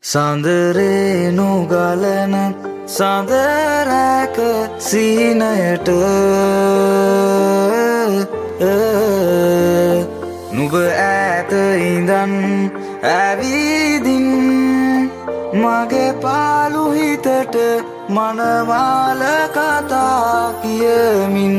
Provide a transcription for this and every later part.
සඳරේ නුගලන සඳරැක සීනයට නුඹ ඈත ඉඳන් ඇවිදින් මගේ පාළු හිතට මනමාල කතා කියමින්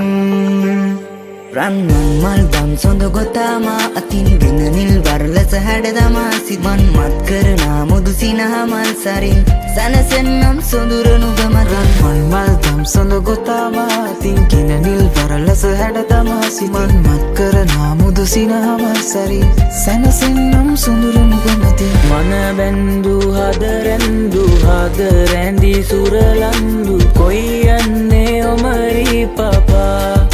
රන්වන් මල් බම් සොඳ ගොතාමා අතින් වෙන නිල් වරලස හැඩදමා සිමන් මත් කරනා මුදු සිනහමල් සරින් සැනසෙන්නම් සොඳුර නුගම රන්වන් මල් බම් සොඳ ගොතාමා අතින් ගෙන නිල් වරලස හැඩදමා සිමන් මත් කරනා මුදු සිනහමල් සරින් සැනසෙන්නම් සොඳුර නුගමති මන බැන්දු හද රැඳි සුරලන්දු කොයි යන්නේ ඔමරි පපා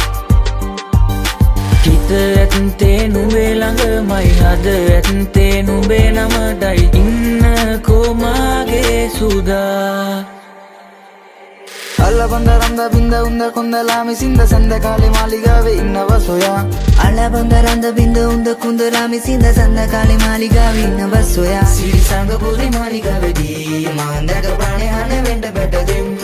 හිත ඇත්තේ නුඹේ ළඟමයි හද ඇත්තේ නුඹේ නමටයි ඉන්නකෝ මාගේ සුදා අලබඳ රඳ බින්ද උන්ද කොන්දලාමි සින්ද සඳ කාලේ මාලිගාවේ ඉන්නව සොයා අලබඳ රඳ බින්ද උන්ද කුන්දලාමි සින්ද සඳ කාලේ මාලිගාවේ ඉන්නව සොයා සිරිසංග පොදි මාලිගාවේදී මාන්දක ප්‍රාණය හන වෙන්න බැටදෙම්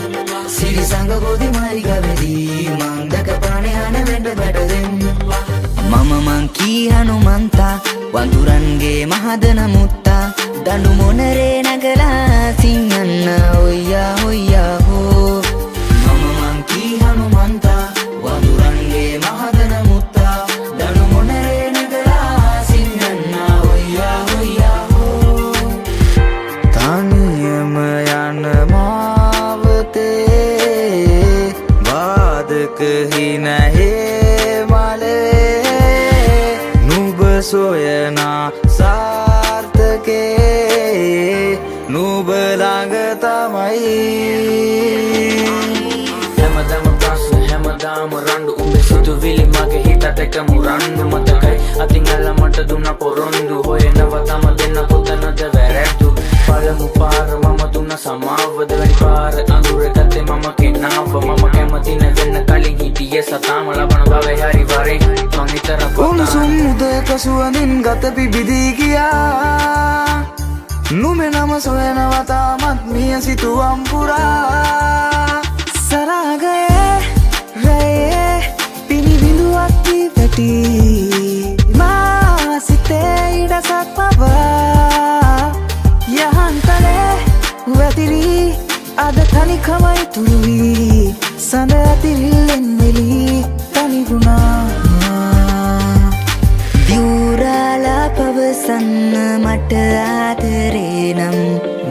සිරිසංග පොදි මාලිගාවේදී මාන්දක ප්‍රාණය හන වෙන්න බැටදෙම් මම මං කී හනුමන්තා වඳුරන්ගේ මහදන මුත්තා දඬු මොනරේ නගලා සිංහන්න ඔಯ್ಯා ඔಯ್ಯා හෝ මම මං කී හනුමන්තා වඳුරන්ගේ මහදන මුත්තා දඬු මොනරේ නගලා සිංහන්න ඔಯ್ಯා ඔಯ್ಯා හෝ තනියම යන මාවතේ බාධක හිනහේ සොයනා සාර්ථකේ නුඹ ළඟ තමයි හැමදාම ප්‍රශ්න හැමදාම රණ්ඩු උඹේ සිතුවිලි මගේ හිතට එකම රණ්ඩු මතකයි අතින් ඇල්ල මට දුන්න පොරොන්දු හොයනව තම දෙන්න කොතනද වැරැද්දු පළමු පාර මම දුන්න සමාව දෙවැනි පාර අඳුර ගත්තේ මම කෙනාව මම කැමති නැවෙන්න කලින් හිටියේ සතාම ලබන බවේ හරි වරෙන් මං හිතර උණුසුම් උදයක සුවඳින් ගත පිබිදී ගියා නුඹේ නම සොයනව තාමත් මිය සිතුවම් පුරා සරාගයේ රැයේ පිනිබිඳුවක් වැටි මා සිතේ ඉඩසක් පවා යහන්තලේ වැතිරි අද තනිකමයි තුරුවී සඳ ඇතිරිල්ලෙන් මෙලී තනිවුණා දියුරාලා පවසන්න මට ආදරේ නම්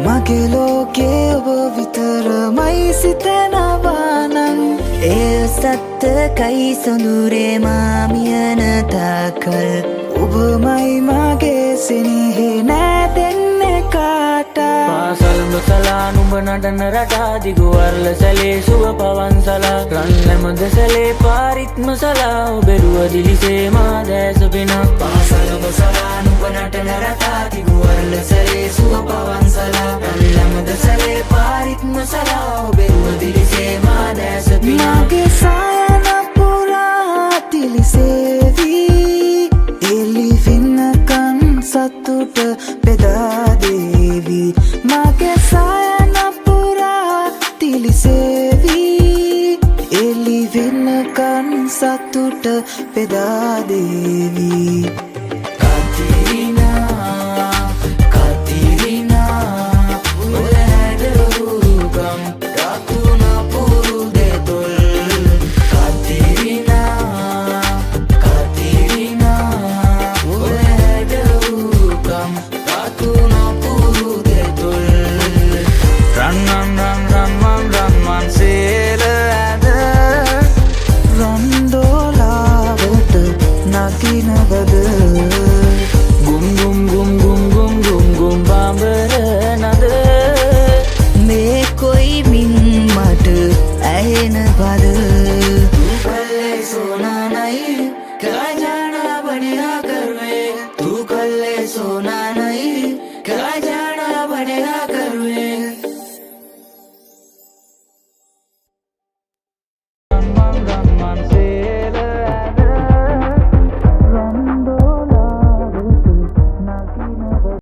මගේ ලෝකේ ඔබ විතරමයි සිතනවානම් එය සත්තකයි සොඳුරේ මාමියන තාකල් ඔබමයි මගේ සෙනෙහේ නෑදෙන්නේ කාට පාසල්ම සලා නුඹ නටන රටා දිගු වර්ල සැලේ සුව පවන්සලා රන් නැමද සැලේ පාරිත්ම සලා ඔබෙරුව දිලිසේ මා දැස පිනා පාසල්ම සලා නුඹ නටන රටා දිගු වර්ල සැලේ සුව පවන්සලා රන් නැමද සැලේ පාරිත්ම සලා ඔබෙරුව දිලිසේ මා දැස පිනා මගේ සායන පුරා තිලිසේවී එලි වෙනකන් සතුට බෙදා දේවි මගේ සායන පුරා තිලිසේවී එලි වෙනකන් සතුට බෙදා දේවි